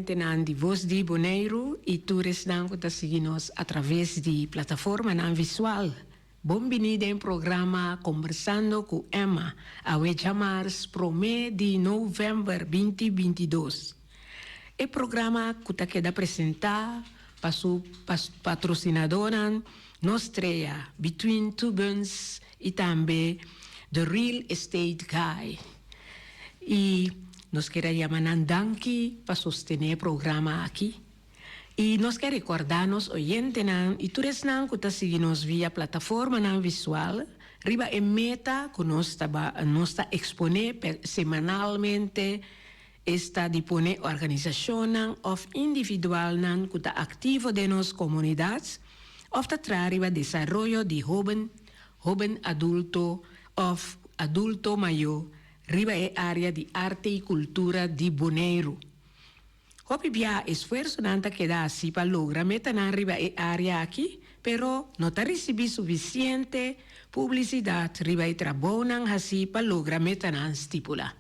oyente de Voz de Bonaire e todos que seguimos através de plataforma visual. Bem-vindo em programa Conversando com Emma, a chamar-se Promê de novembro 2022. O programa que está queda apresentar para sua patrocinadora Nostrea, Between Two Buns e também The Real Estate Guy. E nós queremos chamar danke para sostener o programa aqui. E nós queremos recordar nos oyentes e todos que estão seguindo via plataforma visual, riba é meta que nós está exponer semanalmente esta dispone organização ou individual que está ativo de nas comunidades, ou está trariba desenvolvimento de jovem adulto ou adulto maior, riba é área de arte e cultura de Bonaire. Hopi bia esforço nanta que dá assim para lograr meta na riba é área aqui, pero não está recebendo suficiente publicidade riba e trabalho assim para lograr meta na estipula.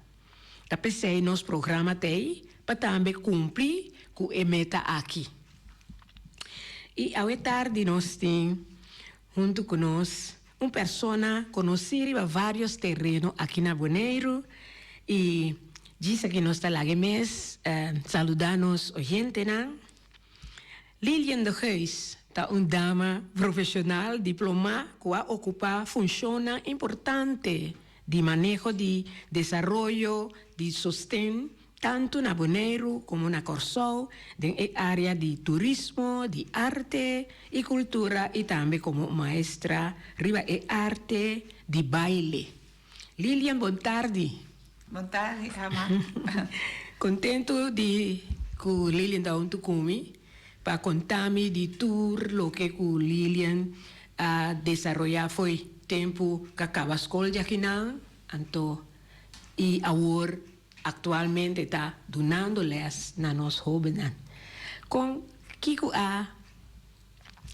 Tá pensei nos programa tei para também cumprir com a meta aqui. E ao tarde nós temos junto com nós persona conhecida vários terrenos aqui na Bonaire e diz que nós está lá mês saludamos oyente na Lilian de Huis, tá dama profissional diploma que ocupa função importante de manejo de desenvolvimento de sostén tanto na Bonaire como na Corsou, de área de turismo, de arte e cultura e também como maestra riba e arte de baile. Lilian, boa tarde. Boa tarde, Ama. Contento de que Lilian da onde comi para contar-me de tour lo que Lilian a desenvolver foi tempo que acaba a escola aqui não, então e agora atualmente está donando les na nos jovens. Com Kiko a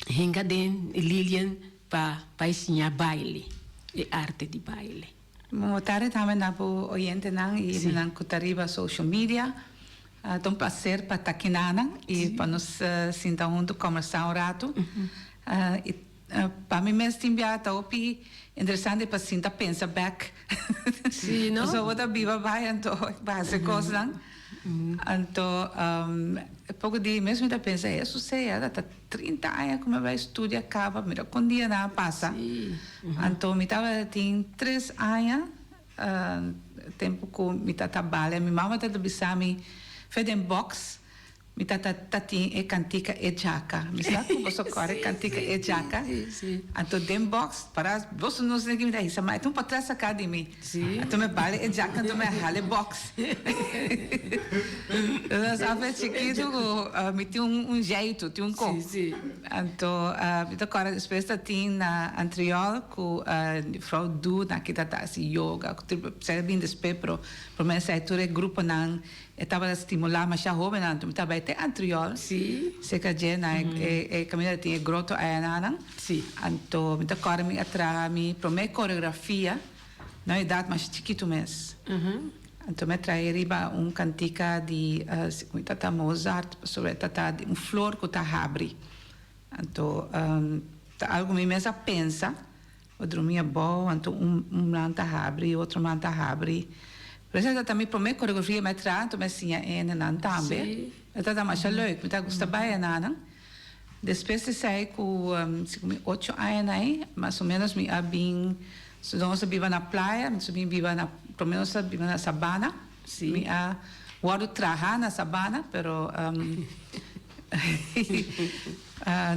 hinga den Lilian para ensinar baile e arte de baile. Boa tarde também na po oyente nan e nan kutariba social media. É um prazer para estar aqui e para nos sentar junto conversar um rato. Para mim mesmo timbiar tá opi interessante para sentar pensa back. Sim, não? So what a biva vai então base coisa. Então pouco de mesmo da pensa isso sei era tá 30 anos como vai estudar acaba mira com dia na passa. Então me tava tem 3 anos tempo que me tá trabalha minha mamãe tá bisami fez um box mi tata tati e cantica e jaca mi sa como so core cantica e jaca anto dem box para você não sei que me dá isso mas tu para trás academy anto me vale e jaca anto me hale box eu sabe chiquito me tem jeito tem cor anto mi ta core spesta tin na antriol com frau du na que tata si yoga serve bem despepro por me sai tudo grupo nan estava a estimular mas já jovem então estava até anterior se que já na caminhada tinha grotto aí na então me tocaram me atrás me promete coreografia na idade mais chiquito mesmo então me traíra cantica de tata Mozart sobre tata de flor que tá abre então algo me mesmo pensa o dormia bom então planta abre outro planta abre. Per esempio, também para mim coreografia me trato, mas sim é na também. Então, mais leuk, me tá gosta bem na. Depois de sair com 8 anos aí, mais ou menos me abim, se nós viva na praia, me subim viva na, pelo menos viva na sabana. Me a guardo trabalhar na sabana, pero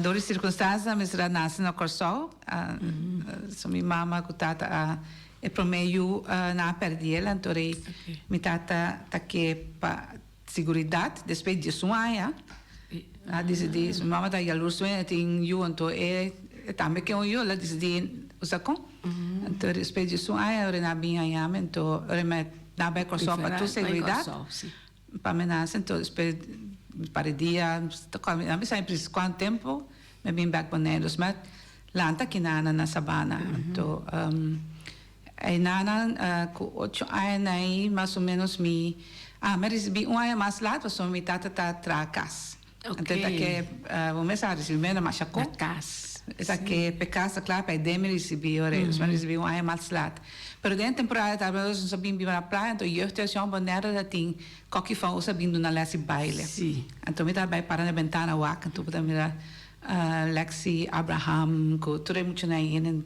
dores circunstâncias, me será nasce na Corsou. So minha mama com tata e pro meio na perdiela então me tata que para seguridade depois disso a decidir minha mama tá aí a luz tem eu então também que eu lá decidi usar com então depois disso eu na minha então eu me na bem com só para tu seguridade para me nascer então depois para dia a mim sempre quanto tempo me vim back Bonaire mas lá tá aqui na sabana então aí nana com 8 anos aí mais ou menos me mas recebi um ano mais lá, passou me tata tra casa. Okay. Então que o mês a recebi menos mais Na casa. essa que pecasa claro para demi recebi horas, mas recebi um ano mais lá. Pero dentro temporada tava nós sabíamos vir na praia, então eu tinha uma maneira de ter qualquer fã sabendo na lesse baile. Sim. Então me tava para na ventana o ac, então para mirar Lexi Abraham, que tudo muito na inen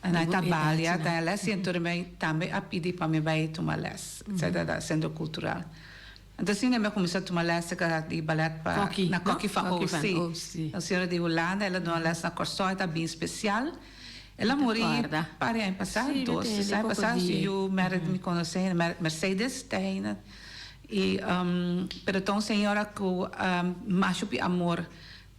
na trabalha, tá lesse então me também a pedir para me vai tomar lesse, da centro cultural. Então assim eu comecei a tomar lesse de ballet para na qualquer fã sim. A senhora de Holanda, ela deu uma lesse na Corsoi, tá bem especial. Ela morreu para ano passado, sai passado, eu me conheci Mercedes tem e pero então senhora que macho pi amor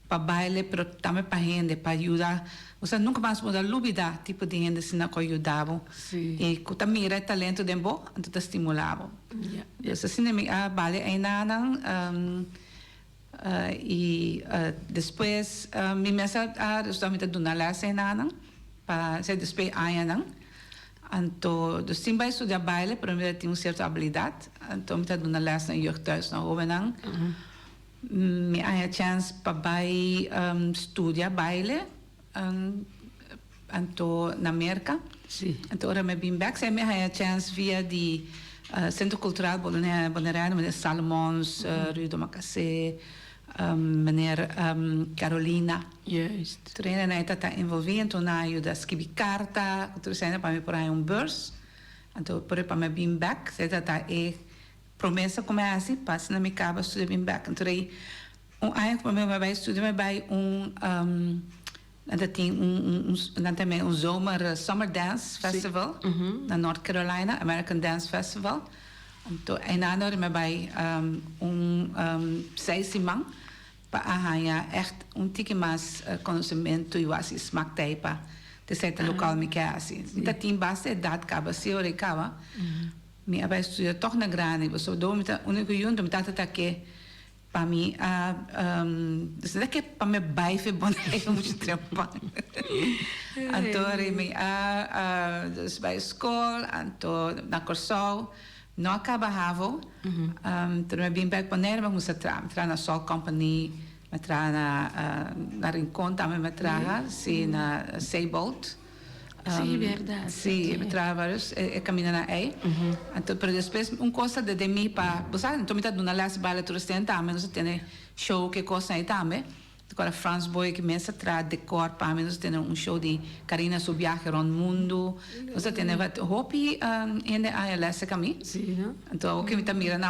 para baile, pero também para gente, para ajudar. Você nunca mais pode lubida tipo de gente se não ajudava. E que também era talento de bom, então te estimulava. Eu assim a baile ainda não e depois me mesa a justamente do na lá ainda para se despedir ainda. Então, do sim vai estudar baile, para mim tem uma certa habilidade. Então, me tá dando na les na jeugdhuis na Hovenang. Me há a chance para vai estudar baile. Então, na América. Então, ora me bem back, se me há a chance via de Centro Cultural Bonaire, meneer Salomons, Rue de Macassé, meneer Carolina. Juist. Toen hij dat involveerd, toen hij je dat schreef carta, toen zei hij para mim een beurs, en toen para mim bem back, zei dat hij promessa como é assim, passa na minha casa estudar bem back, então aí eigenlijk para mim vai estudar bij dat tem também zomer summer dance festival na North Carolina, American Dance Festival. Então aí na hora me vai 6 semanas para echt tique mais conhecimento e assim smaak taipa de certa local me quer assim. Então tem bastante idade acaba se ora acaba. Me vai estudar toch na grande, você do me tá único junto me tá que para mim isso daqui para me baife bom é muito trabalho. Então me vai escola, então na Corsol não acabava. Então me bem back para mas você tra na Sol Company, me tra na Rincon também me tra se na Seibold. Sim, verdade. Sim, me tra vários caminhando aí. Então para depois coisa de mim para, você então me tá dando las baile turista também, nós tem show que coisa aí também. Agora Franz Boy que começa a trazer decor para mim, nós temos show de Karina su viaje around mundo. Nós temos hopi ainda a lessa caminho. Sim. Então o que me tá mirando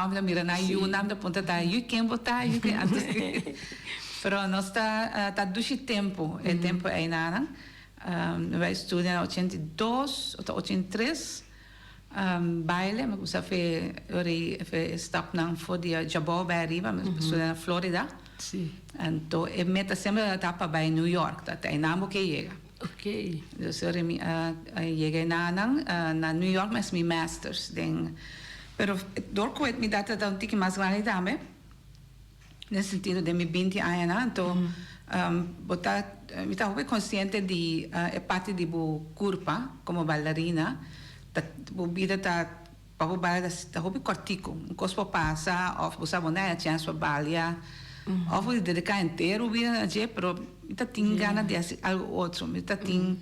eu não da ponta da eu quem botar eu que antes. Pero nós tá duche tempo, é tempo aí nada. Vai estudar em 82 ou 83 baile, mas você fez stop não foi de Jabal by arriba, mas estudar na Flórida. Sim. Então, eu meta sempre a etapa by New York, tá? Aí não que chega. Ok. Eu cheguei na New York, mas me masters, den. Pero door que me data da tique mais grande também, nesse sentido de me 20 anos, então botar me tá bem consciente de parte de bo curva como bailarina, da bo vida tá para bailar da hobby cortico, um cospo passa, of você boné a chance para bailar. Of we dedicar inteiro vida a pero tá tem gana de algo outro, me tá tem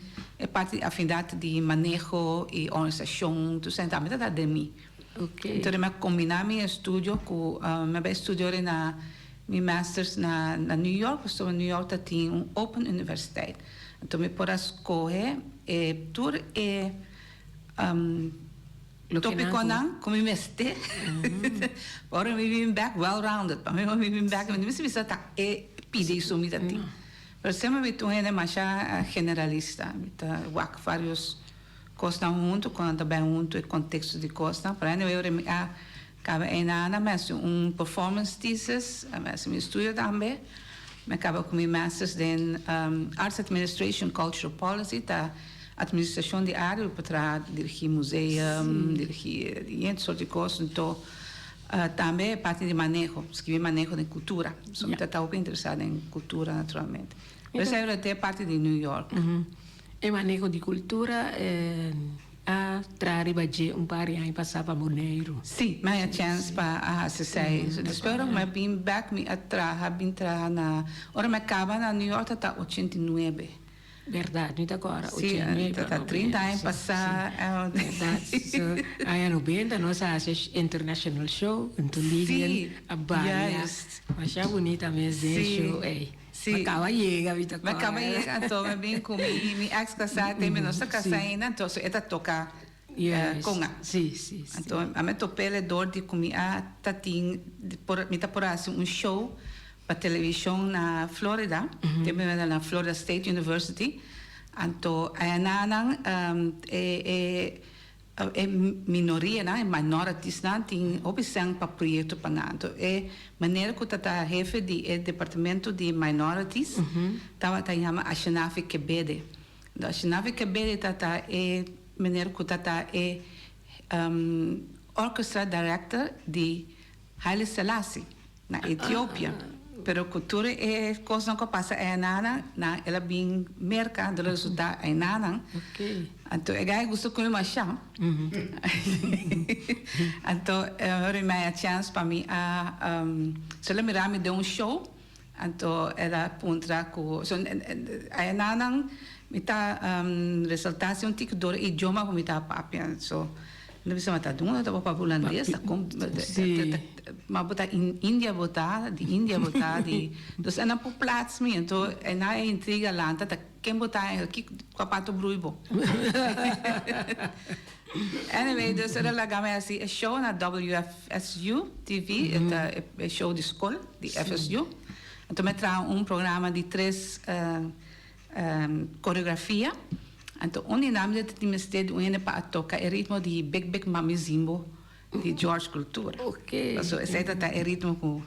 parte afinidade de manejo e organização, tu senta me tá de mim. Okay. Então me combinar meu estúdio com me vai estudar na meu masters na New York, estou em New York tá tem open university. Então me por escolher tour tópico não, como me este. Ora me vim back well rounded. Para mim me vim back, mas me se tá pedi isso me dati. Pero sempre me tô ainda mais generalista, tá vários coisas junto, quando também junto o contexto de coisa. Para mim eu acaba ainda mais performance thesis, mas me estudo também. Me acaba com meu masters em Arts Administration, Cultural Policy, tá administração de área para dirigir museu, dirigir esse sort de coisas. Então, também parte de manejo, escrever manejo de cultura. Sou muito interessada em cultura, naturalmente. Por isso, eu até parte de New York. E manejo de cultura, a trarre baje par anni passava Bonaire. Sì, ma è chance para a se sei. Spero ma bin back mi attra, bin tra na. Ora me acaba na New York ta 89. Verdade, não está agora. Sim, está 30 anos passar. Verdade. So, aí 90 nós fazemos international show, então ligam a Bahia. Mas é bonita mesmo show, ei. Sim. Acaba chega, vida. Acaba chega, então eu bem com mi ex casada, tem menos casada ainda, então ela toca com a. Sim, sim. Então a me topele dor de comi a tatin por me tá por assim show para televisão na Flórida, também na Florida State University. Então, a nanang é minoria, né? Minorities, né? Tem opção para projeto para nada. É maneira que está chefe do departamento de minorities, estava tá chama a Xenafi Quebede. A Xenafi Quebede tá é maneira que está é orchestra director de Haile Selassie na Etiópia. Pero cultura é coisa que passa é nada, na ela bem merca do resultado é nada. Ok. Então é gai gosto com uma chá. Então eu me a chance para mim a se ela me deu show, então ela puntra com so é nada me tá resultação tic do idioma como tá papia so não precisa matar duna tá para holandês tá com mas botar Índia botar de Índia botar de dos é na população me então é na intriga lá tá quem botar aqui com a pato bruibo anyway dus era legal assim é show na WFSU TV é show de escola de FSU então me traz programa de 3 coreografia. Então, onde nome de ministério do para tocar o ritmo de Big Big Mami Zimbo de George Cultura. Ok. Então, esse é o ritmo com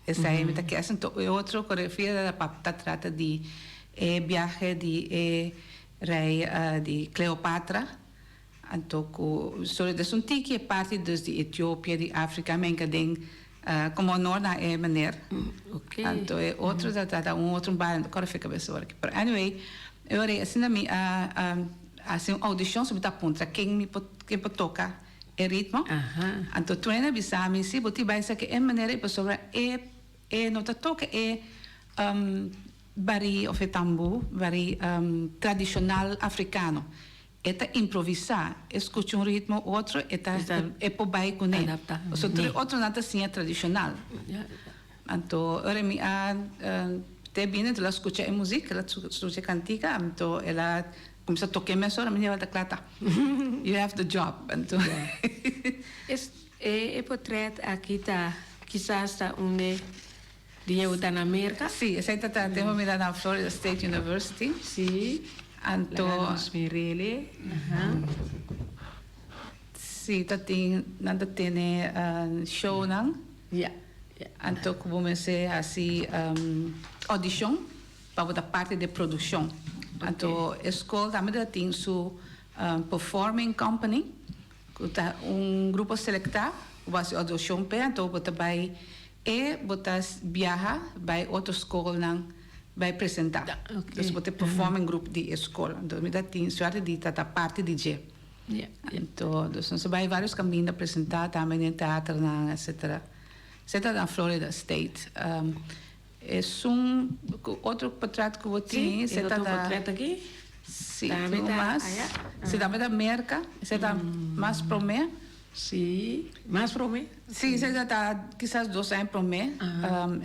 essa é a que então outra coreografia da papta trata de viagem de rei de Cleopatra. Então, sobre de um tique parte de Etiópia, de África, men que tem como norte é maneira. Ok. Então, é outro trata outro bairro, agora fica bem sobre aqui. But anyway, eu era assim assim audição sobre a ponta quem pode tocar o ritmo. Então treina bisami se boti vai ser que é maneira para sobre nota toca bari of tambu bari tradicional africano. Eta improvisar, escuta ritmo outro é por baixo com ele. Outro nada assim é tradicional. Então ora me te bine de la escucha e música, la escucha cantica, então ela começa a tocar mesmo, a minha vai clata. You have the job. Então, é portrait aqui tá, quizás está onde eu tá na América. Sim, essa tá temos mirado na Florida State University. Sim. Então, Mirele. Sim, tá tem nada tem show não? Yeah. Então, comecei assim audição para a parte de produção. Então, a escola também tem sua performing company, que tá grupo selectado, que audição para então você vai viajar vai outra escola não vai apresentar. Então, você performing grupo de escola. Então, me dá tem sorte de estar parte de G. Então, você vai vários caminhos apresentar também em teatro, etc. Está na Florida State. É outro portrait que eu tenho. Sim, outro portrait aqui? Sim, mas se dá da América, se dá mais para mim. Sim, mais para mim? Sim, se dá quizás 2 anos para mim.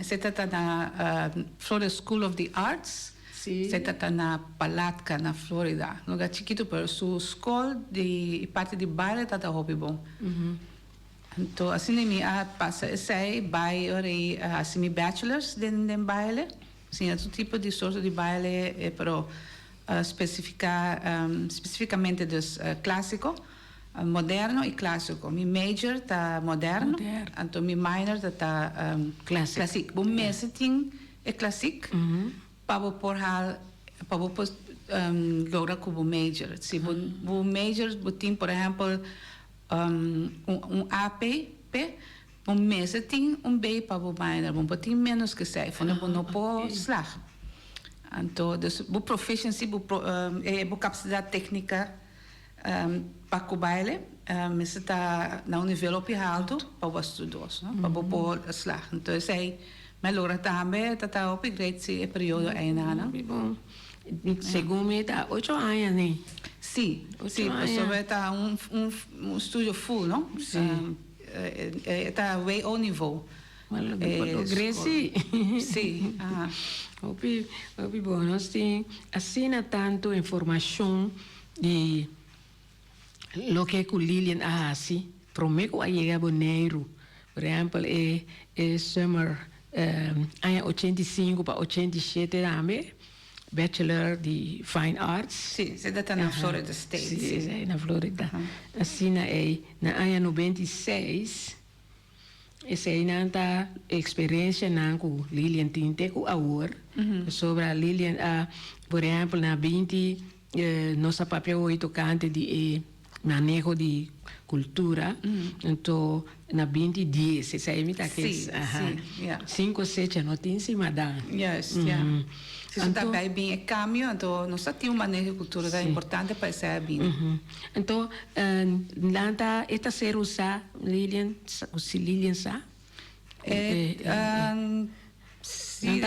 Se dá na Florida School of the Arts. Se dá na Palatka, na Florida. Lugar chiquito, mas sua escola de parte de baile está hobby bom. Então, assim, me passa esse vai assim, me bachelors de baile. Sim, outro tipo de sorte de baile é para especificamente dos clássico, moderno e clássico. Mi major tá moderno, então mi minor tá clássico. O mês tem é clássico, para por lograr como major. Se o major tem, por exemplo, AP, mês tem B para o minor, tem menos que sei, não pode slag. Então, o proficiency, a capacidade técnica para o baile, mas está no nível alto para os estudos, para o pôr slag. Então, é melhor também, está upgrade esse período aí, né? Bom. Segundo me está 8 anos, né? Sim, sim, porque está um estúdio full, não? Sim. Está way ao nível. Cresci. Sim. Opi, bom, nós temos assim tanto informação de lo que o Lilian assim, prometo a chegar a Bonaire, por exemplo, é summer, ano 85 para 87 também, Bachelor de Fine Arts. Sim, você está na Florida State. Sim, é na Florida. Assim, na ano 96, essa aí não tá experiência não com Lilian Tinte com agora sobre a Lilian, por exemplo, na 20 nossa papel 8 cante de manejo de cultura, então na 2010, essa aí me tá que sim, 5 7 não tem cima da. Yes, yeah. Se está bem é cambio, então não só tem um manejo de cultura é importante para ser bem. Então, nada esta ser usar Lilian, se Lilian sa? Sim,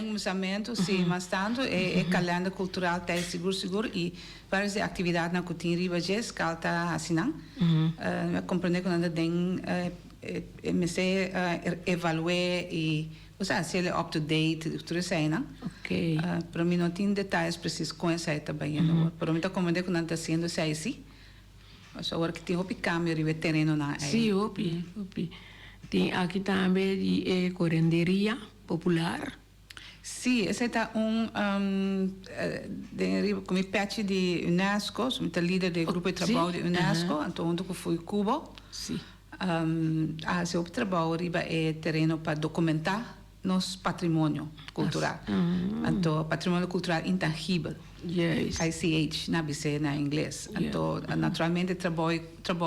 começamento, sim, mas tanto é calendário cultural tá seguro e várias atividades na cozinha riba jes calta assim não. Compreender quando tem comecei evaluar e se ele up to date tudo isso aí não. Ok. Para mim não tem detalhes precisos com essa aí também não. Para mim tá compreender quando está sendo isso aí sim. Mas agora que tem outro câmbio de terreno na. Sim, opi. Tem aqui também de curanderia popular. Sim, esse é como parte de Unesco, sou líder do grupo de trabalho de Unesco, então onde eu fui Cuba. Sim. Seu trabalho é terreno para documentar nosso patrimônio cultural. Então, patrimônio cultural intangível. Yes. ICH, na BC, na inglês. Então, naturalmente, trabalho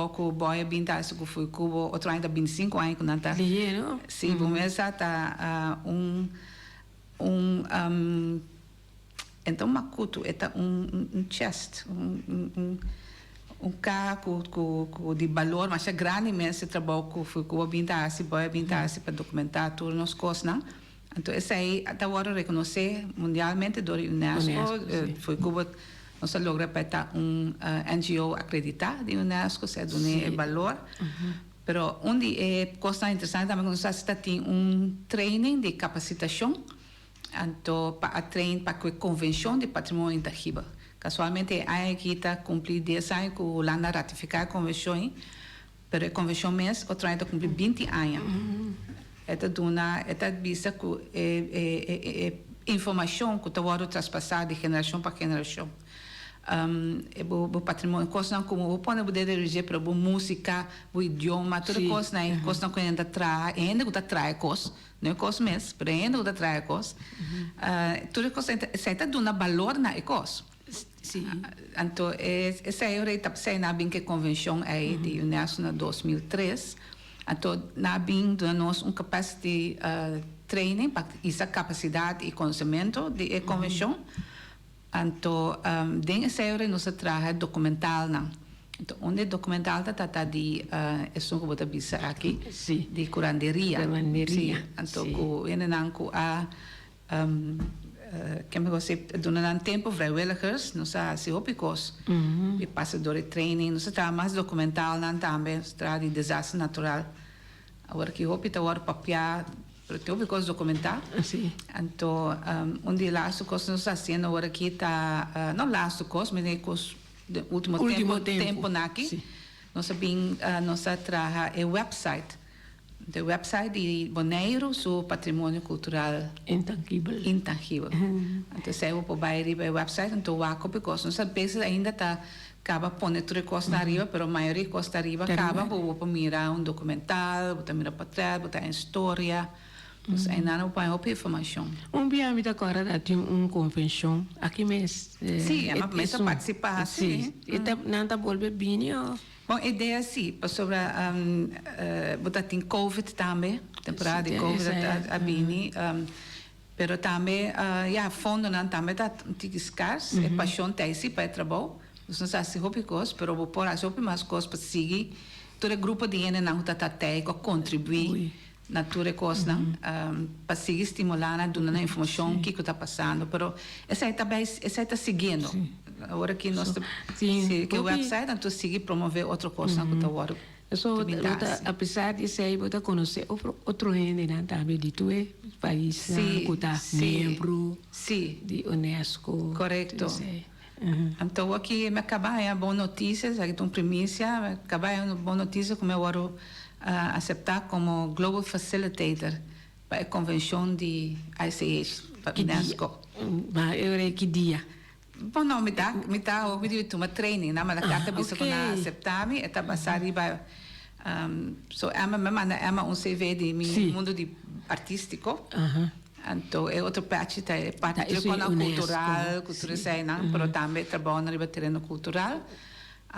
com boia bintas que fui Cuba, outro ainda 25 anos que não está. Sim, vamos está então macuto é chest, carro de valor, mas é grande mesmo esse trabalho que fui Cuba bintas, boia bintas para documentar todas as coisas, não? Então, esse aí, até agora, reconhecer mundialmente do Unesco. Foi Cuba, nós logramos para NGO acreditar de Unesco, se é valor. Mas onde é coisa interessante também, nós temos training de capacitação, então, para treinar para a Convenção de Patrimônio Intangível. Casualmente, aqui está cumprir 10 anos que o Holanda ratificar a convenção, mas a convenção mesmo, outra ainda cumprir 20 anos. Esta visa que informação que está sendo traspassada de geração para geração. O patrimônio, coisas como o poder dirigir para a música, o idioma, toda coisa, coisa que ainda traz coisas, não é coisa mesmo, mas ainda traz coisas. Toda coisa está dando valor na coisa. Então, essa é a bem que convenção aí de Unesco na 2003. Então, na bem nós capacidade training para essa capacidade e conhecimento de convenção. Então, dentro dessa área nós trabalhamos documental não. Então, onde documental está de é só que eu vou dizer aqui de curanderia. Então, o enanco que me gosta durante tempo vrijwilligers, nós se opicos e passador de training, nós trabalhamos mais documental não também, de desastre natural. Agora que eu agora papel porque eu coisa documentar. Então, onde lá as coisas nós fazendo agora aqui está não lá as coisas, mas é coisa último tempo aqui. Nós bem nós trabalha é website. O website de Bonaire, o patrimônio cultural intangível. Então, se eu vou para o website, então eu copio coisas. Nós vezes ainda está acaba pondo tudo costa arriba, mas a maioria costa arriba acaba vou mirar documental, vou mirar para trás, vou ter história. Então, ainda não põe outra informação. Dia me agora tem convenção aqui mesmo. Sim, é para participar. Sim. E não está volver bem, Bom, a ideia sim, sobre botar tem Covid também, temporada de Covid a bini, pero também fundo não também tá escasso, é paixão tem sim para trabalho, Dus não se hopi cos, pero vou por as hopi mais cos para seguir todo o grupo de gente na rua tatai que contribui na tua coisa para seguir estimulando, dando informação que está passando, pero essa também essa está seguindo. Agora que nós que o website então seguir promover outra coisa que está agora. So, apesar de ser, você conhece outro gente, né, também de tu país, que está membro de Unesco. Correto. Então, aqui me acaba é boa notícia, aqui tem primícia, acaba é uma boa notícia como eu vou aceitar como Global Facilitator para a convenção de ICH, para Unesco. Mas eu sei que dia? Bom, não, me dá uma training, na mas a carta bisa na aceitar-me, é passar riba. So, ama um CV de mundo de artístico. Então, é outro parte é parte de cultura sei, não, pero também trabalho na riba terreno cultural.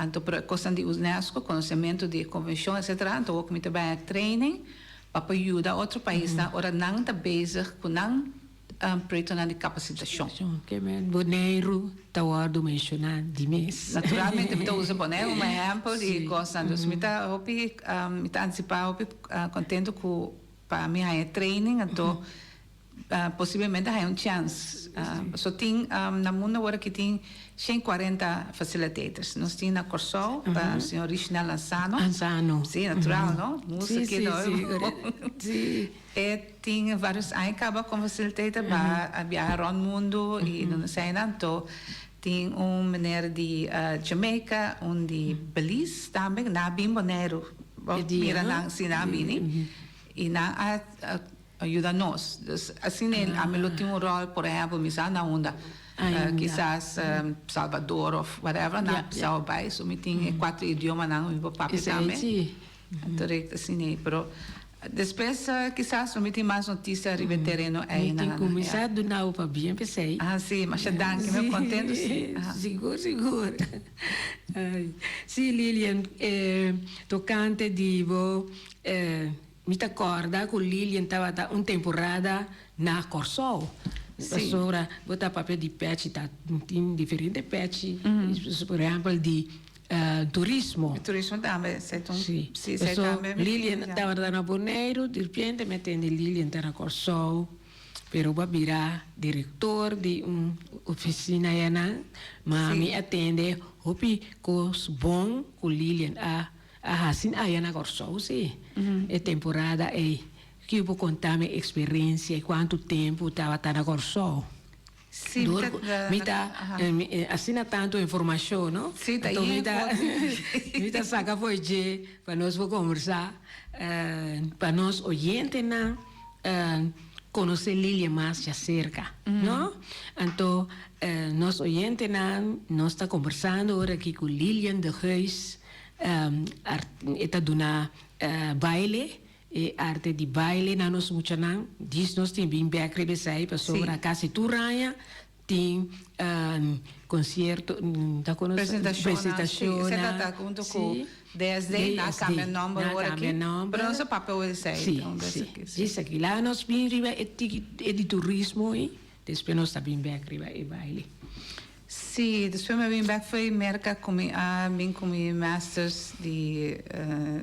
Então, por questão de Unesco, conhecimento de convenção, etc. Então, eu comecei a training para ajudar outro país, na hora não está bezig com não preto na capacitação. Que boneiro, tawado mencionar de mês. Naturalmente, eu uso boneiro, um exemplo de coisa. Então, me tá antecipar, contente com para mim é training, então possivelmente é chance. Só tem na mundo agora que tem 140 facilitators. Nós temos na Corsol, o senhor Richnel Lanzano. Sim, natural, não? Música, sim. E tem vários aí acaba com facilitator para viajar no mundo e não sei então tem maneira de Jamaica, de Belize também, na bem maneiro. Mira na sinabini e na ajuda nós. Assim ele a melo tem rol, por exemplo, misa na onda. Quizás Salvador ou whatever, na Salvador, so me tem 4 idiomas na o papi também. Então assim, pero depois, quizás, não tem mais notícias de terreno aí na. Tem começado na para bem, pensei. Sim, mas já dá que me contento, sim. Seguro. Sim, Lilian, tocante de me acorda que Lilian estava uma temporada na Corsol. Ora, botar papel de patch, tem diferentes patch, por exemplo, de turismo. Turismo também, sim. Lilian estava na Boneiro, de repente me atende Lilian está na Corsol, pero vai virar diretor de uma oficina aí, mas me atende, hopi cos bom com Lilian assim aí na Corsol, sim. É temporada aí. Que eu vou contar minha experiência e quanto tempo estava na Corsol. Sim, assina tanto informação, não? Sim, então me dá saca foi de para nós vou conversar, para nós oyentes na conhecer Lilian mais de cerca, não? Então nós oyentes na nós está conversando agora aqui com Lilian de Huis, está dando baile. E arte de baile na nos muito não diz nós tem bem bem acreditar para sobre a casa Turanha tem concerto da apresentação você está junto com DSD na câmera nome agora aqui para nosso papel é sei então diz aqui lá nós bem riba é de turismo e depois nós está bem bem acreditar e baile. Sim, depois me vim back foi merca com masters de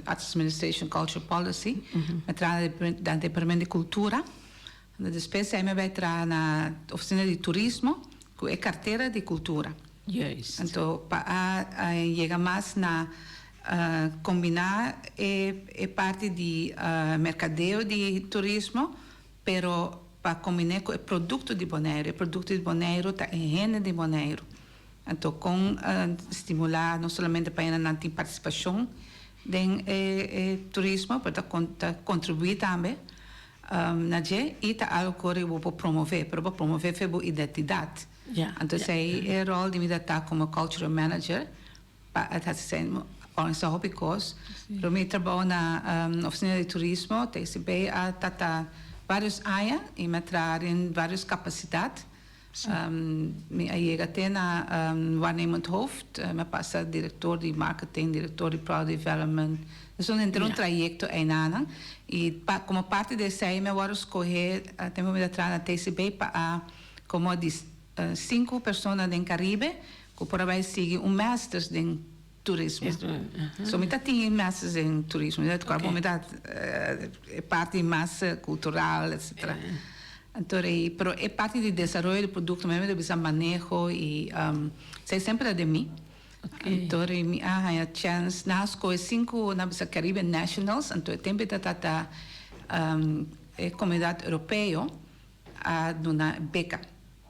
Arts Administration Culture Policy, me traz da departamento de cultura. Depois aí me vai entrar na oficina de turismo, que é carteira de cultura. Yes. Então para chegar mais na combinar é parte de mercadeo de turismo, pero para combinar com o produto de Bonaire. O produto de Bonaire está em renda de Bonaire. Então, com estimular não somente para a nossa participação em turismo, para contribuir também na e está algo que eu vou promover, para promover a identidade. Então, aí é o rol de mim estar como cultural manager para estar organizar hobby course. Para mim trabalho na oficina de turismo, TCB, a vários áreas e me trazem várias capacidades. Me chega até na waarnemend hoofd, me passa diretor de marketing, diretor de product development. Então, entrou trajeto aí nada e como parte desse aí me vou escolher, tenho me entrar na TCB para como 5 pessoas do Caribe que por aí sigue Masters em turismo. So, me tem Masters em turismo. Okay. Me parte mais cultural, etc. Então, pero é parte de desenvolvimento do produto, mesmo de manejo e sei sempre de mim. Okay. Então, me há a chance nas coisas 5 na Caribbean Nationals, então tem que tratar a comunidade europeia a dar beca.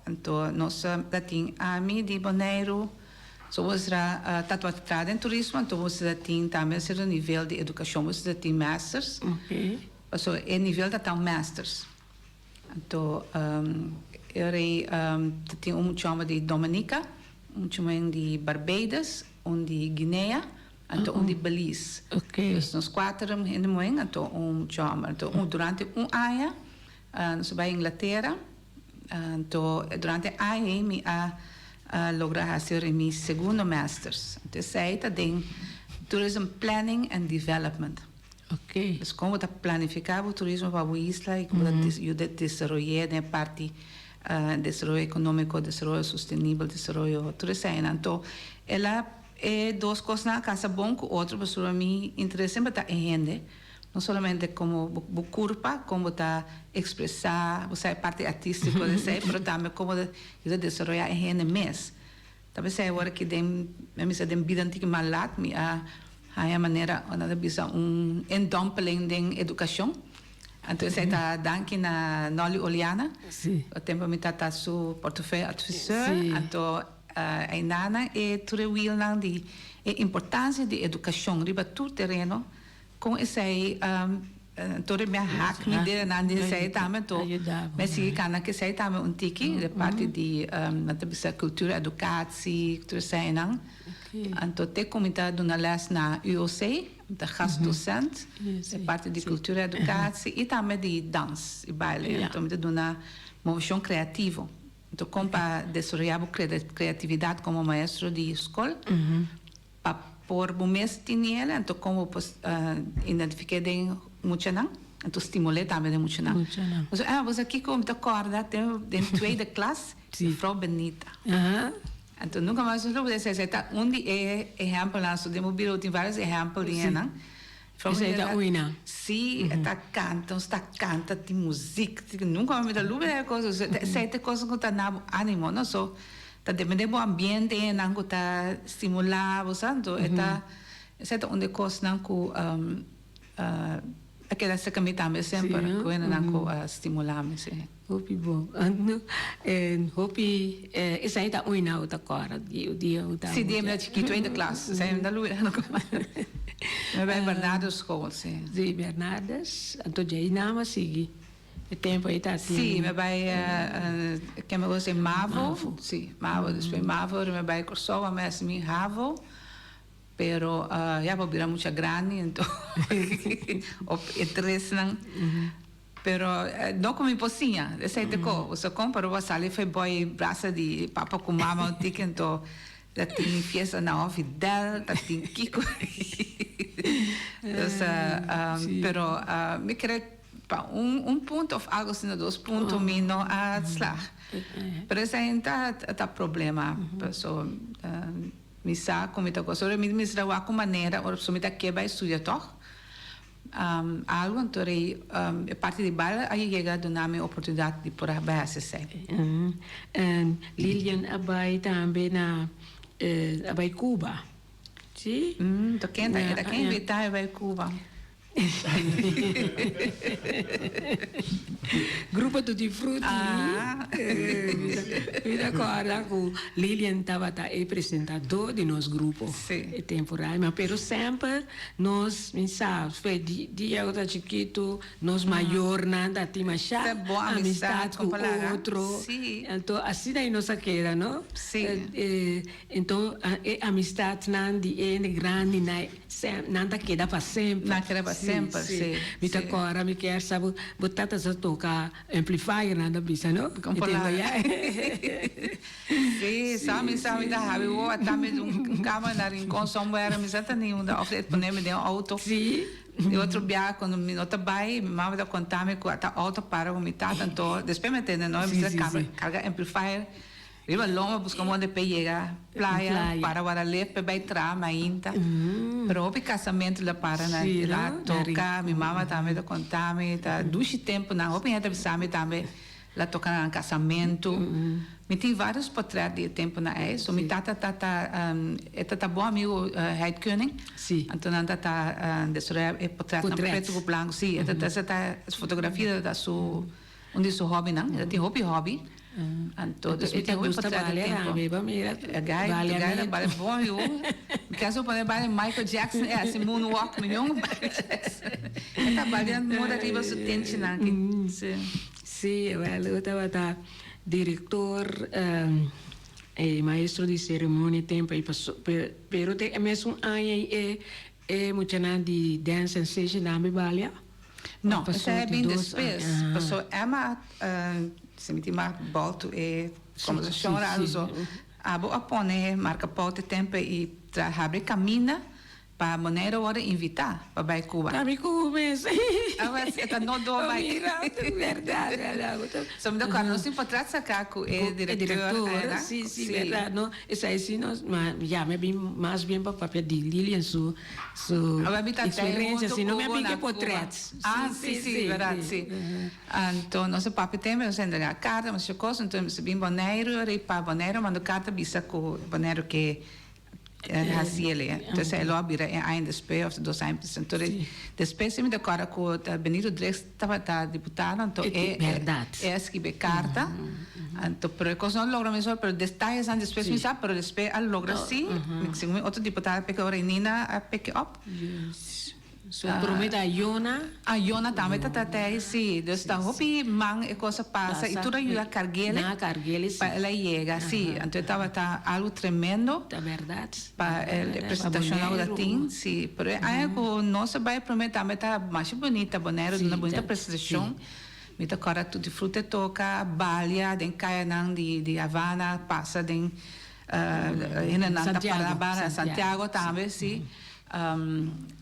Então, nós temos a mim de Bonaire, so você tatuado em turismo, então você tem também o nível de educação, você tem masters. Okay. So, é nível da tal masters. Então, eu tenho chama de Dominica, chama de Barbados, de Guiné, então de Belize. Okay. Então, nós 4 em de moen, então chama. Então, durante ano, nós vamos à Inglaterra. Então, durante ano, me lograr fazer meu segundo masters. Então, sei tem Tourism Planning and Development. Okay. Então, como está planificado o turismo para a isla e como está desenvolver na parte desenvolvimento econômico, desenvolvimento sustentável, desenvolvimento turístico. Então, ela é 2 coisas na casa bom que outra pessoa me interessa sempre está em não somente como curva, como está expressar, você é parte artística, mas também como está desenvolver em mês. Talvez é agora que tem vida antiga malat, me a maneira onde bisa endompeling de educação. Então, você está dando na Noli Oliana, o tempo me está su portfólio advisor, então a Inana é tudo willing de importância de educação, riba todo terreno, com esse todo minha hack me deu na esse também to, mas se cana que sei também tiki de parte de na cultura educação, tudo sei não. Então, tem comitado na les na UOC, da gastdocent, é parte de cultura e educação, e também de dança e baile. Então, me dá uma moção criativa. Então, como para desenvolver criatividade como maestro de escola, para pôr o mês de nele, então, como identifiquei de muito não, então, estimulei também de muito não. Você aqui como te acorda, tem 2 classe, Frau Benita. Então, nunca mais eu vou dizer, onde é exemplo lá, so demo biro tem vários exemplos de ena. Essa é da uina. Sim, está canta de música, nunca me dá luz é coisa, sete coisas que tá na ânimo, não só tá dependendo do ambiente, não que tá estimular, santo, está onde coisa não que aquela se caminha também sempre, que não que estimular me sim. Hopi bom. Hopi essa aí tá uina outra cara dia outra. Sim, dia me chiquito ainda classe, sai ainda luz não como. Mas vai Bernardo escola, sim. Sim, Bernardas, então já inama sigue. O tempo aí tá assim. Sim, me vai que me gosta Mavo, sim, Mavo, depois Mavo, me vai Kosovo, mas me Ravo. Pero já vou virar muito grande, então o 3 não. Pero não como impossível, esse é deco, você compra o sali foi boy braça de papa com mama, tique então da tem fiesta na Fidel, da tem Kiko. Pero me querer para ponto of algo assim 2 pontos me não a slag. Pero esse ainda tá problema, so me sa como tá coisa, me será uma maneira, ou se me tá que vai estudar toch. Algo então é parte de bala aí chega a dar-me oportunidade de por a acessar. Lilian abai também na abai Cuba, sim? Então quem invitar abai Cuba? Grupo Tutti Frutti. Me recorda que Lilian estava apresentador de nosso grupo temporário, mas pero sempre nós, sabe, foi dia outra chiquito, nós maior nada tinha chá, amistade com o outro. Então assim daí nós queira, não? Então a amistade não de grande, nada queda para sempre. Não queda para sempre, sim. Me agora me quer sabe botar essa tocar amplifier nada bisa, não? Sim, sabe da habe o atame câmera em consumo era me senta nenhum da oferta para me deu auto. Sim. E outro dia quando me nota vai, me mama da contar me com a auto para o mitad então depois me entende não me carga amplifier Riba loma buscamos onde llega playa para lepe bij trama ainda. Pero o casamento la para na la toca, mi mamma também da contame, tá dushi tempo na hopi ainda bisame também la toca na casamento. Me tem vários portretos de tempo na so mi tata tá bom amigo Heid Koning. Sim. Então anda tá desora é portreto na preto com branco, sim. Essa tá as fotografias da sua onde seu hobby não, ela tem hobby. Então, Então, tem muito trabalho, amiga, mira. Gai, vale bom, viu? Caso eu vale Michael Jackson, assim, moonwalk, milhão. Está trabalhando muito arriba do tente, né? Sim, eu estava diretor e maestro de cerimônia tempo aí passou, pero tem mesmo ano é muito de dance sensation na minha balha. Não, isso é bem depois. Passou Emma se me tiver volto e como se chora uso abo apone marca pote tempo e abre caminha para maneira hora invitar para vai Cuba. Para Cuba mesmo. Mas está no do vai. Verdade. So me acordo não se importa sacar com o diretor. Sim, verdade. Não, isso aí sim nós já me bem mais bem para papel de Lilian sua experiência assim não me bem que portretos. Sim, verdade, sim. Então nosso papo tem mas ainda a carta mas coisa então se bem Bonaire e para Bonaire mando carta bisa com Bonaire que Haciele, então é lobby ainda espera os 2 anos, então depois se me decora com Benito Drex estava deputado, então é escrever carta, então por coisa não logra mesmo, por detalhes antes depois me sabe, por depois a logra sim, se outro deputado pega a Renina a pick up. So promete a Iona também tá até sim, dus da hopi mang e coisa passa e tudo ajuda a carguele para ela chega, sim, então estava algo tremendo, tá verdade, para a apresentação da tim, sim, por aí com nossa vai prometer também tá mais bonita, bonero, uma bonita apresentação. Me tá agora tudo fruta toca, balha, den Caianã de Havana, passa den Santiago também, sim.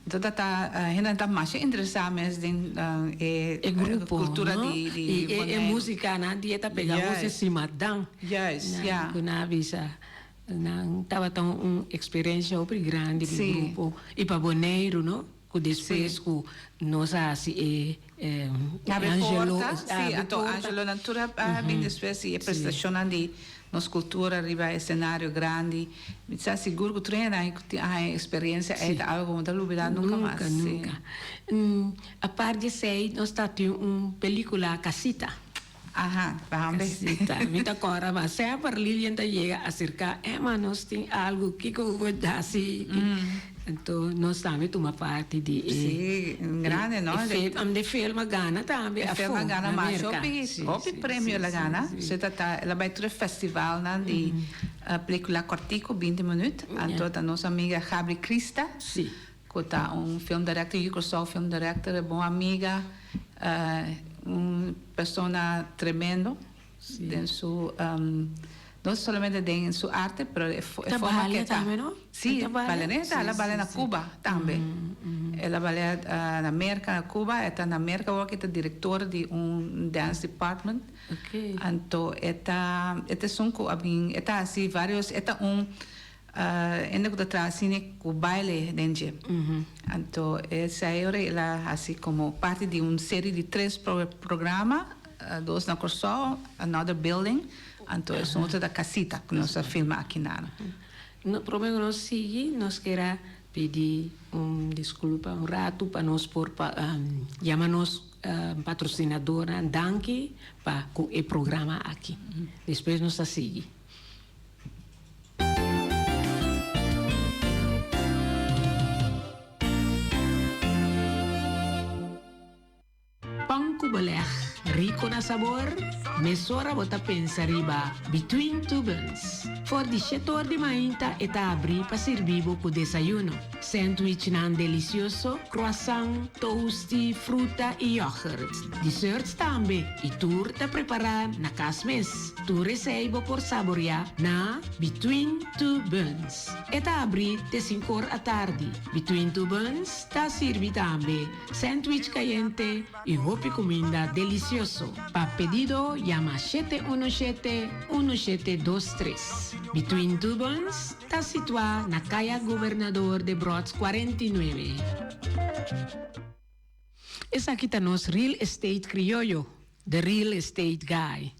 Então tá ainda mais interessante mas é grupo cultura de música na dieta pegar você se matam na visa não tava tão experiência muito grande de grupo e para Bonaire não que depois que nós assim Angelo Natura bem depois e apresentação de nossa cultura arriba a cenário grande, me está seguro que treina a experiência é algo que não olvidar nunca mais. A parte de sei, nós temos uma película Casita. Vamos ver. Me agora, mas sempre Lilian chega a cercar, mas nós temos algo que eu vou dar assim. Então, nós também tomamos parte de... Sim, grande, não? De filme Gana também. Filme Gana, mas o prêmio la Gana. Ela vai ter festival de película cortico, 20 minutos. Então, a nossa amiga Gabri Krista, que está film director, eu sou film director, boa amiga, uma pessoa tremendo, não somente em sua arte, mas é forma que está. Sim, balanesa, ela bala na Cuba também. Ela bala na América, na Cuba, está na América, porque é diretora de dance department. Então, está assim vários, ainda que está assim com baile dentro. Então, essa ela assim como parte de uma série de 3 programas, 2 na Corsol, Another Building. Então, é outra da Casita que nós filmamos aqui na no problema nós seguir nós queremos pedir desculpa rato para nós chamar nos patrocinadora Danke para o programa aqui depois nós a seguir Pão Cubaler rico na sabor, mesora bota pensa riba between two buns. For di setor di mainta eta abri pa servibo ku desayuno. Sandwich nan delicioso, croissant, toasty, fruta e yogurt. Desserts tambe, e tur ta preparar na casmes. Tu receibo por saborear na between two buns. Eta abri te 5 a tarde. Between two buns ta sirvi tambe sandwich caliente e hopi comida delicioso precioso. Pa pedido, llama 717-1723. Between Two Buns, está situado na Calle Governador de Brods 49. Essa aqui está nos Real Estate Criollo, the Real Estate Guy.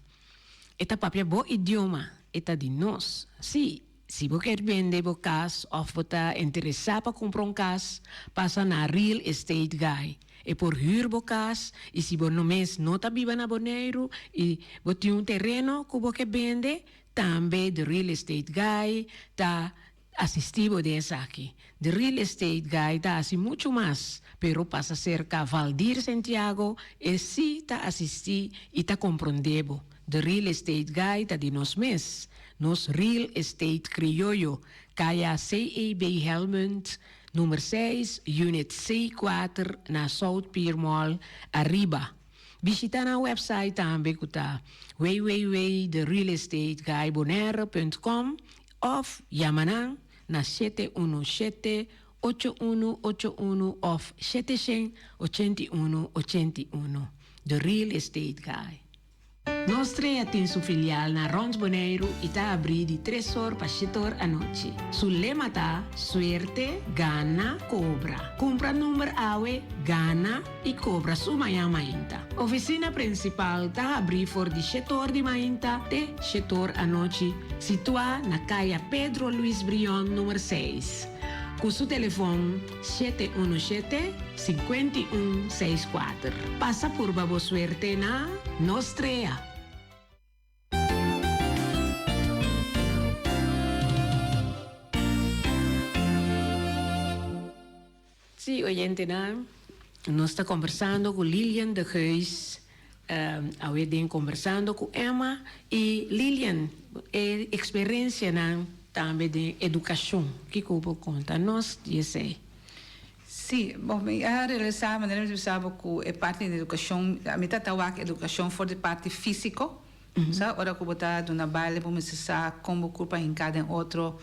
Esta papia bo idioma, esta de nós. Sim. Se você quer vender o casa ou você interessado para comprar casa, passa na Real Estate Guy. É por huur o casa, e se você não está vivendo na Bonaire e você tem terreno que você vende, também o Real Estate Guy está assistindo dessa aqui. O Real Estate Guy está assim muito mais, pero passa cerca de Valdir Santiago e sim está assistindo e está compreendendo. O Real Estate Guy está de nós mesmos. Nos Real Estate Criollo, Calle CEB Helmond, número 6, Unit C4, na South Pier Mall, arriba. Visita na website também que está www.therealestateguybonaire.com of llama na 717-8181 of 781-81. The Real Estate Guy. Nostra tem sua filial na Rons Bonaire e está abrindo de 3 horas para 7 horas à noite. Su lema tá suerte, gana, cobra. Compra número AWE, gana e cobra su manhã mainta. Oficina principal está abrindo for de 7 horas de manhã até 7 horas à noite, situada na calle Pedro Luis Brion, número 6. Com seu telefone 717-5164. Passa por Babo Suerte na Nostrea. Sim, oyente, nós estamos conversando com Lilian de Geus, estamos conversando com Emma e Lilian, experiência também de educação, que eu conta nós, sei. Sim, bom, a realizar a maneira de saber que é parte da educação, a mim está a educação for de parte física, sabe? Ora que botar na baile, vamos saber como culpa em cada outro,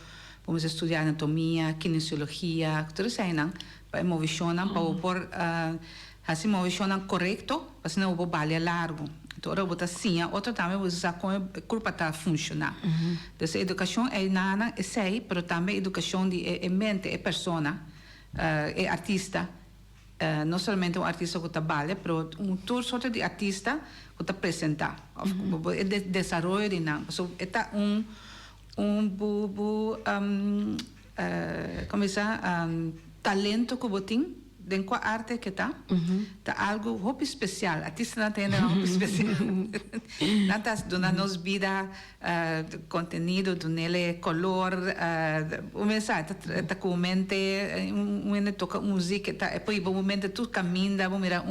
vamos estudar anatomia, kinesiologia, tudo isso aí, não? Para movisionar, para pôr, assim movisionar correto, para senão o baile é largo. Então, ora botar sim, outro também você sabe como a culpa está funcionar. Então, a educação é nada, é sei, mas também a educação de mente, é persona. É artista, não somente um artista que trabalha, mas toda sorte de artista que está apresenta. É de desenvolvimento de não. É como se talento que você tem dentro da arte que está algo muito especial. Artista não tem nada muito especial. Não está dando nos vida, conteúdo, dando color, o mensagem está com mente, toca música, depois o momento tu caminha, vamos mirar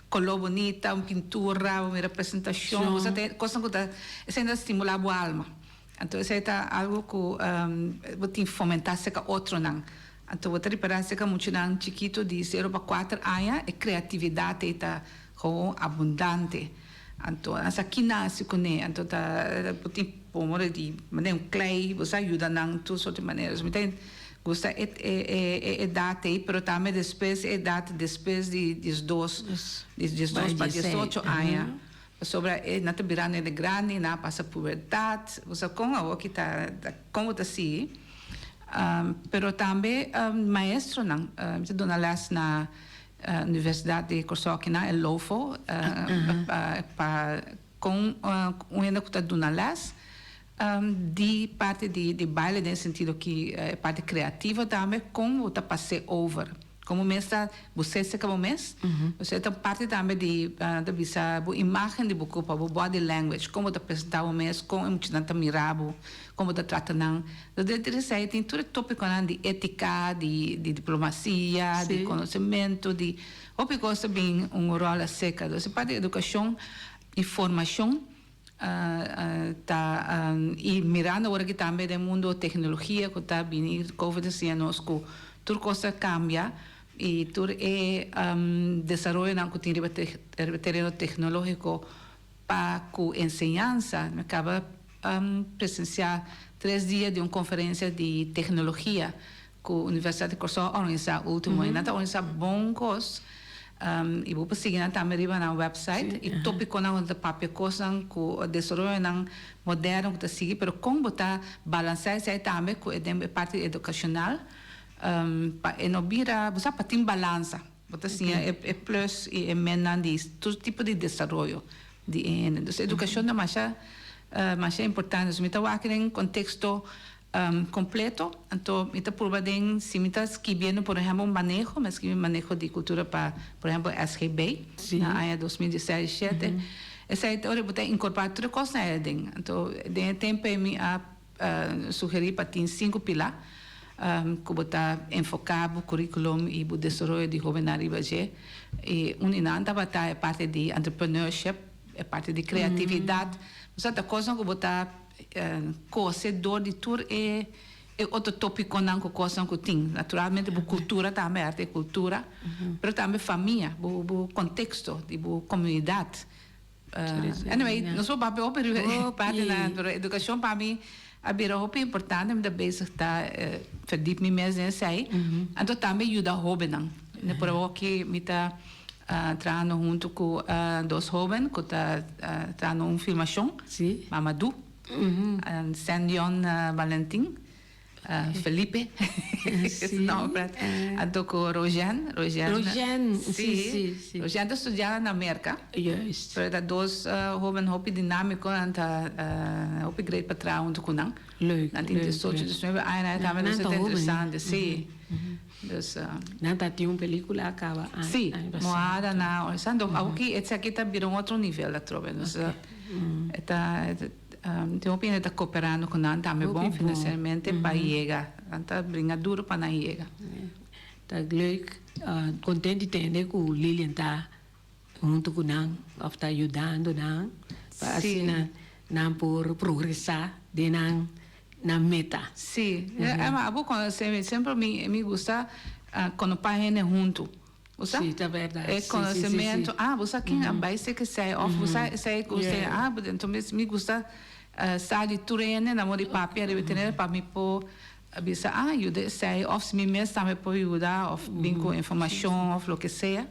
color bonita, pintura, vamos mirar apresentação, você tem coisa que está, isso ainda estimula a alma. Então isso é algo que você fomentar se com outro não. Então, vou reparar que muito chiquito de 0 para 4 anos, a criatividade está abundante. Então, essa aqui nasce com ele. Então, tem como de maneira clay, você ajuda em todas as maneiras. Então, gosta é idade, mas também depois é idade depois de 2 para 18 anos. Sobre não está virando de grande, não passa puberdade. Você como que está como está assim. Pero também maestro não, dona las na Universidade de Corsóquina, em Lofo, com ainda que está dona las de parte de baile nesse sentido que é parte criativa também, como está passei over. Como mestre, você se como mestre, você tem parte também de visa a imagem de buco para o body language, como te apresentar o mestre, como te não mirabo, como te trata não. Então, tem todo tópico de ética, de diplomacia, de conhecimento, de outra coisa bem rol seca. Então, parte de educação, informação, e mirando agora que também do mundo tecnologia, que está vindo, COVID-19, nós que tudo coisa cambia. E tudo é desenvolvimento que tem terreno tecnológico para a ensinança. Me acaba presenciar 3 dias de uma conferência de tecnologia que a Universidade de Corsó organiza último ano. Está organizando bons coisas. e vou seguir também riba na website e tópico não de papel coisa com o desenvolvimento não moderno que seguir, pero como botar balancear isso também com a parte educacional, e não vira, você para ter balança, botar assim é plus e é menos todo tipo de desenvolvimento de então educação não mais é importante, mas então aqui em contexto completo, então mita purbaden se mita escrevendo por exemplo manejo, mas escrever manejo de cultura para, por exemplo, SGB, na área 2017, essa é hora botar incorporar tudo coisa dentro. Então, de tempo me sugerir para ter 5 pilares, que botar enfocado currículo e o desenvolvimento de jovem arriba e uninanda botar é parte de entrepreneurship, é parte de criatividade, mas outra coisa que botar conhecedor de tudo é outro tópico não que coisa que tem naturalmente a cultura também arte e cultura mas também família o contexto de a comunidade anyway não sou papel pero parte da educação para mim a bira é importante mas basic está verdiep me mesmo nessa aí então também ajuda a jovem não por aqui me tá trabalhando junto com dois jovens que tá trabalhando uma filmação Mamadou San John Valentin, Felipe, anto com Rojan, sim, Rojan está estudando na América, pero dois jovens hopi dinâmico, anta hopi great para trás junto com não, nanti de socio de snove, ai também não é interessante, sim. Dus, nada tinha uma película acaba. Sim, moada na, sendo aqui esse aqui tá virando outro nível da trova, dus tem uma opinião de cooperando com nós também bom financeiramente para chegar, então brinca duro para não chegar. Tá leuk, contente de ter que o Lilian tá junto com nós, está ajudando nós, para assim não por progressar de nós na meta. Sim, mas sempre me gusta quando pai é junto. Sim, é verdade. É conhecimento. Você aqui vai ser que sai, você sai que você, então me gusta sair de treino, na mão de papel, de ter para me pôr, bisa, ajuda, sai, ou se me mesmo também pode ajudar, ou bem com informação, ou o que seja,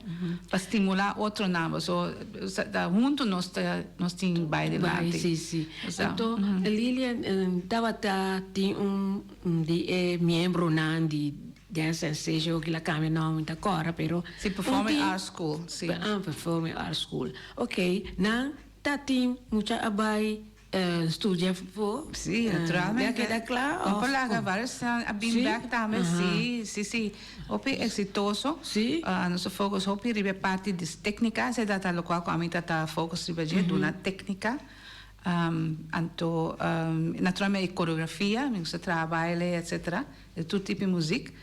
para estimular outro nome. Junto nós temos baile lá. Sim. Então, Lilian, tem membro de dance sensation que la cambia não muita cora, pero si performing art school, sim. Performing art school. Ok, na tem muita abai studia for. Sim, naturalmente. Queda claro. Por lá vários back também, sim. Opi exitoso. Sim. Nosso foco opi ribe parte de técnica, se data lo qual a mim tá foco ribe de uma técnica. Naturalmente coreografia, me gusta baile, etc. De todo tipo de música.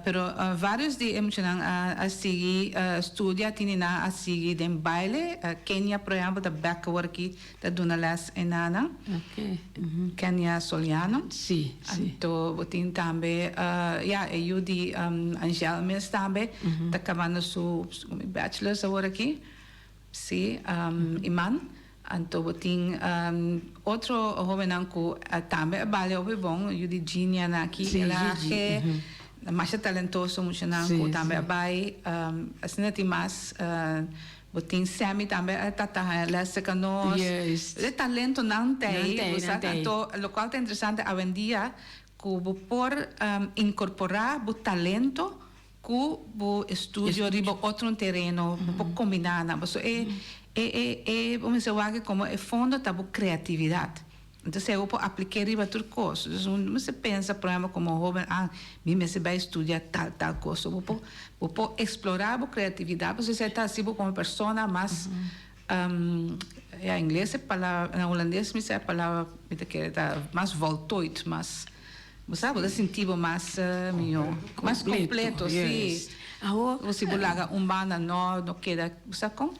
Pero vários de emocionam a seguir estudia tinina a seguir dem baile Kenya por exemplo da backward aqui da dona les enana Kenya Soliano sim então tem também eu de Angel Mills também tá acabando seu bachelor's agora aqui sim Iman então tem outro jovem que também vale o bom eu de Genia aqui ela é mais talentoso muito não também vai assim tem mais botin Sammy também tá lá que nós o talento não tem então o qual é interessante a vendia que vou por incorporar o talento com o estúdio riba outro terreno vou combinar não vamos dizer como é fundo da criatividade. Então, eu vou aplicar riba tudo coisa. Você pensa, por exemplo, como jovem, mim se vai estudar tal coisa. Vou explorar a criatividade. Você está assim como pessoa, mas em inglês, em holandês, me é a palavra mais voltoid, mas você sentir mais completo, sim. Você bulaga banda não queda, sabe como?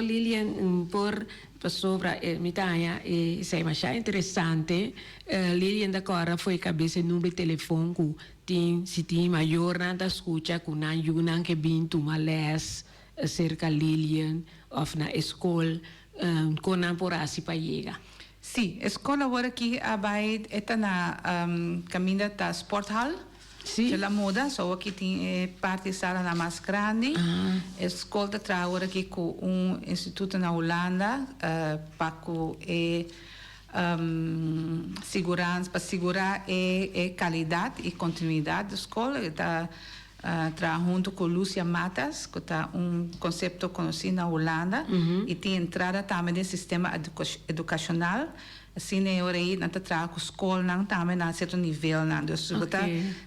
Lilian, por sobre mitaya e sei mais interessante Lilian da Cora foi cabeça número de telefone com se tem maior nada escuta com na yunan que bin tu males cerca Lilian of na escola com na por assim para chegar. Sim, escola agora aqui vai está na caminho da Sporthal. Sì. C'è la moda, so che ti parte sala la mais grande, ascolta tra ora che con un istituto in Olanda, pacu e sicurezza, per assicurare e qualità e continuità da scuola, tra junto con Lucia Matas, que está conceito conhecido na Holanda, e tem entrada também no sistema educacional. Assim, eu aí não trabalho com escola, não também na certo nível, não. Então,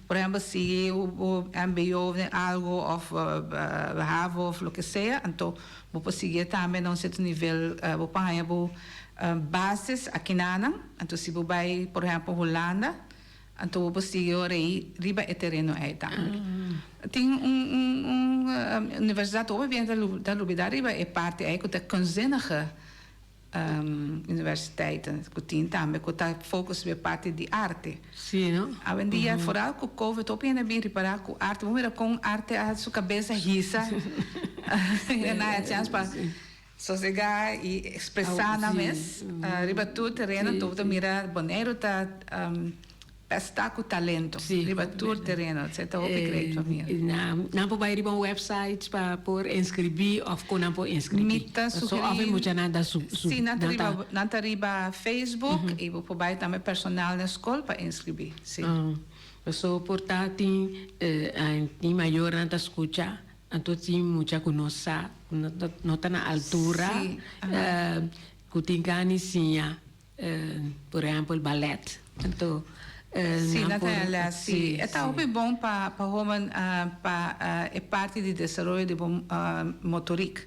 por exemplo, se o MBO algo of HAVO of lo que seja, então vou seguir também num certo nível, vou pagar bases aqui na, então se vou vai, por exemplo, Holanda. Então, eu posso aí, riba e terreno aí também. Tem universidade, hoje vem da Lubida, riba é parte aí, que tem conzenige universiteiten, que tem também, que está focus na parte de arte. Sim, não? Hoje em dia, vooral com o COVID, eu penso bem reparar com arte, vamos ver com arte a sua cabeça risa, e não é chance para sossegar e expressar na mesa. Riba tudo terreno, tudo mira, Bonaire está está com talento, riba tudo terreno, você está opgreed para mim. Não pode ir para websites para por inscrever ou com não pode inscrever. Mita só há muito nada sim, não tá riba Facebook e vou pode também personal na escola para inscrever. Sim. So portanto tem maior não escuta, então tem muita conoça, não está na altura, que tem canicinha, por exemplo, ballet, então sim, Natália, sim. Está muito bom para homem, é parte do desenvolvimento de motoric,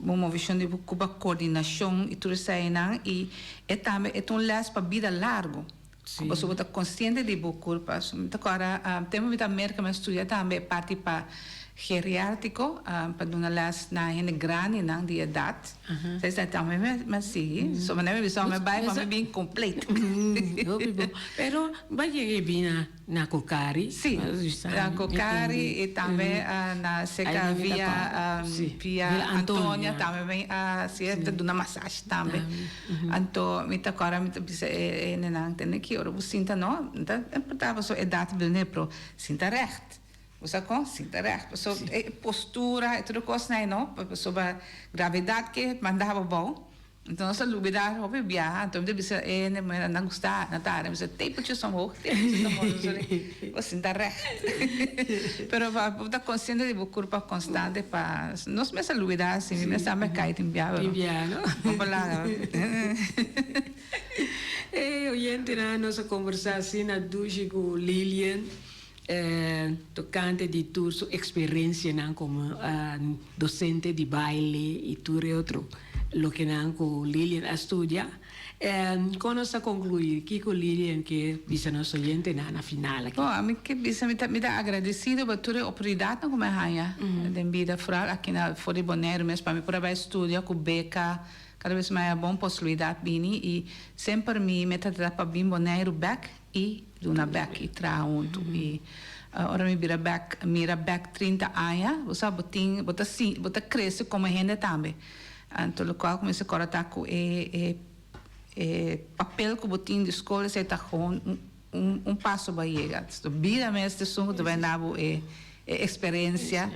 uma visão de coordenação e tudo isso aí, e também é um les para vida largo. Você está consciente de culpa. Agora, temos que América, mas estudar também parte para geriátrico, para uma les na gente grande, na de idade. Vocês também, mas sim, só uma visão, mas vai para bem completo. Pero vai chegar bem na Cocari? Sim, na Cocari e também na seca via Antônia, também se é de uma massagem também. Então, me agora me precisa não tem que ora você sinta não, então importava só idade do nepro, sinta recht. Você sinta recht, so postura e tudo coisa não, sobre a gravidade que mandava bom. Então, se lubidar, houve viajar, então deve ser não gostar, não tá, mas tem por isso hoog, você sinta recht. Pero para consciente de culpa constante para nós mesmo lubidar, assim, mesmo sabe que tem viajar. Viajar, vamos lá. Oyente na nossa conversação na duche com Lilian, tocante de tua sua experiência como docente de baile e tudo outro. Lo que nan con Lilian estudia, con essa concluir que com Lilian que bisa nosso oyente na final aqui. A mim que bisa me dá agradecido por toda a oportunidade como é rainha de vida fora aqui na Fora Bonaire, mas para mim por aí estudar com beca, cada vez mais é bom possibilidade bini e sempre me meta para bem Bonaire back e duna back e traunto e ora me mira back 30 anos, você bota cresce como gente também. Então, o qual comecei a cortar com papel que botinho de escola, você está com passo para chegar. Então, vida mesmo, isso também dá experiência,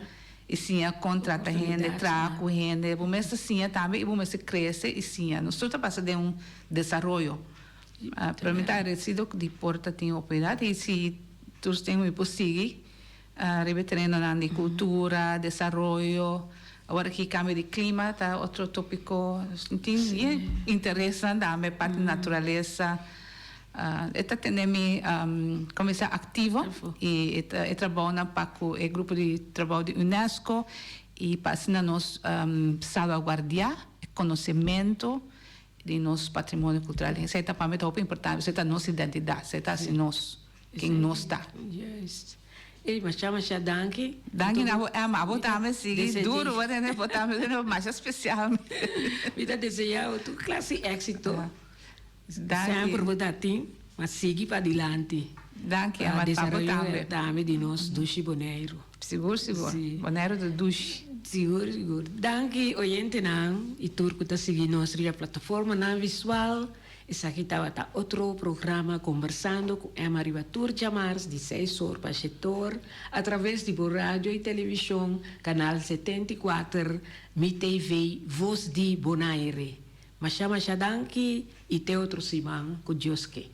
e sim, contrata gente, trago gente, o mesmo sim também, o mesmo cresce, e sim, nós estamos passando de desenvolvimento. Para mim, está recebido de porta tem oportunidade, e se tu tens um possível, repetirendo na cultura, desenvolvimento. Agora que cambio de clima, tá outro tópico, tem interessante também, parte da natureza. Está tendo começar ativo e trabalha para o grupo de trabalho de UNESCO e para nós salvaguardar o conhecimento de nosso patrimônio cultural. Isso é para mim muito importante, isso é a nossa identidade, isso é assim nós, quem nós está. Mas chama danke. Danke na também sim, duro, né? Botamos mais especial. Vida desejar tu classe êxito. Sempre botar tim, mas seguir para adiante. Danke, a desenvolver também de nós Duche Bonaire. Seguro. Bonaire do Duche. Seguro. Danke, oyente não, e turco tá seguindo nossa plataforma na visual. Essa aqui estava outro programa conversando com Emma Ribatur Jamars, de 6 horas para 7 horas, através de rádio e televisão, canal 74, Mi TV, Voz de Bonaire. Mas chama Shadanki e te outro Simão, com Dioske.